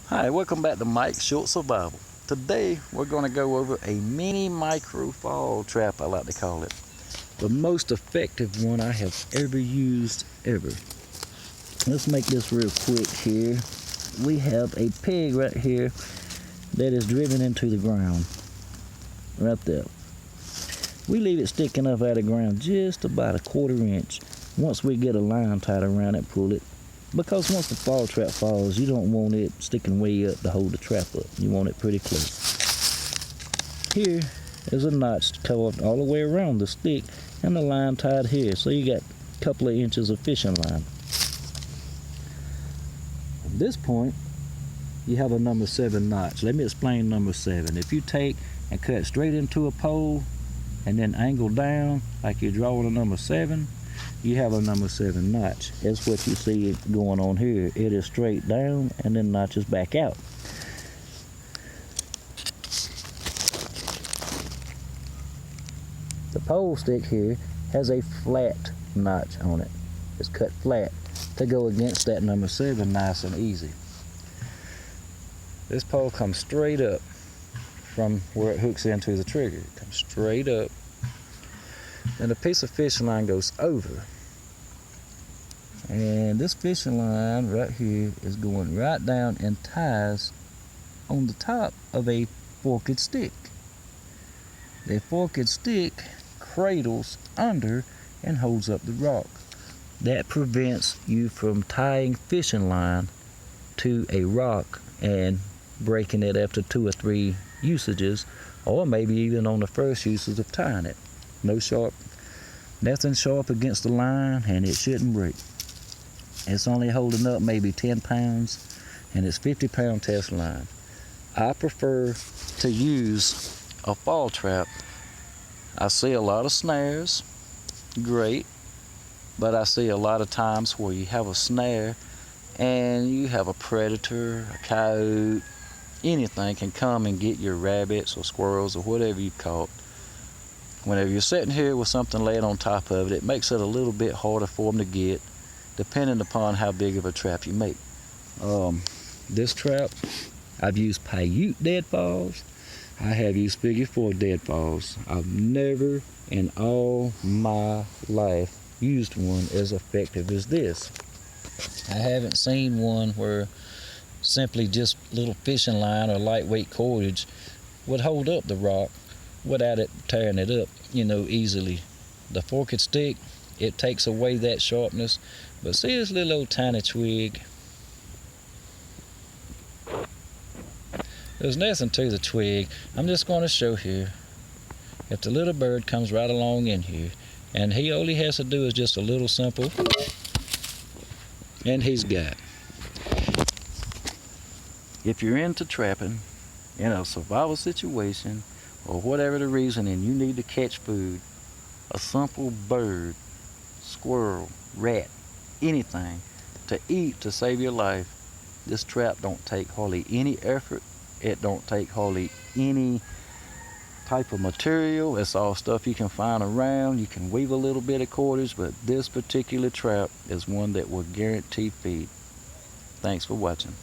Hi, welcome back to Mike's Short Survival. Today we're going to go over a mini micro fall trap, I like to call it. The most effective one I have ever used ever. Let's make this real quick here. We have a peg right here that is driven into the ground. Right there. We leave it sticking up out of the ground just about a 1/4 inch. Once we get a line tied around it, pull it. Because once the fall trap falls, you don't want it sticking way up to hold the trap up. You want it pretty close. Here is a notch carved all the way around the stick and the line tied here. So you got a couple of inches of fishing line. At this point, you have a number 7 notch. Let me explain number 7. If you take and cut straight into a pole and then angle down like you're drawing a number 7, you have a number 7 notch. That's what you see going on here. It is straight down and then notches back out. The pole stick here has a flat notch on it. It's cut flat to go against that number 7 nice and easy. This pole comes straight up from where it hooks into the trigger. It comes straight up. And a piece of fishing line goes over. And this fishing line right here is going right down and ties on the top of a forked stick. The forked stick cradles under and holds up the rock. That prevents you from tying fishing line to a rock and breaking it after 2 or 3 usages, or maybe even on the first usage of tying it. Nothing sharp against the line, and it shouldn't break. It's only holding up maybe 10 pounds, and it's 50-pound test line. I prefer to use a fall trap. I see a lot of snares, great, but I see a lot of times where you have a snare and you have a predator, a coyote, anything can come and get your rabbits or squirrels or whatever you caught. Whenever you're sitting here with something laid on top of it, it makes it a little bit harder for them to get, depending upon how big of a trap you make. This trap, I've used Paiute deadfalls. I have used Figure 4 deadfalls. I've never in all my life used one as effective as this. I haven't seen one where simply just little fishing line or lightweight cordage would hold up the rock without it tearing it up, easily. The forked stick, it takes away that sharpness. But see this little old tiny twig? There's nothing to the twig. I'm just going to show here. If the little bird comes right along in here, and all he has to do is just a little simple, and he's got. If you're into trapping in a survival situation, or whatever the reason, and you need to catch food, a simple bird, squirrel, rat, anything to eat to save your life, this trap don't take hardly any effort. It don't take hardly any type of material. It's all stuff you can find around. You can weave a little bit of cordage, but this particular trap is one that will guarantee feed. Thanks for watching.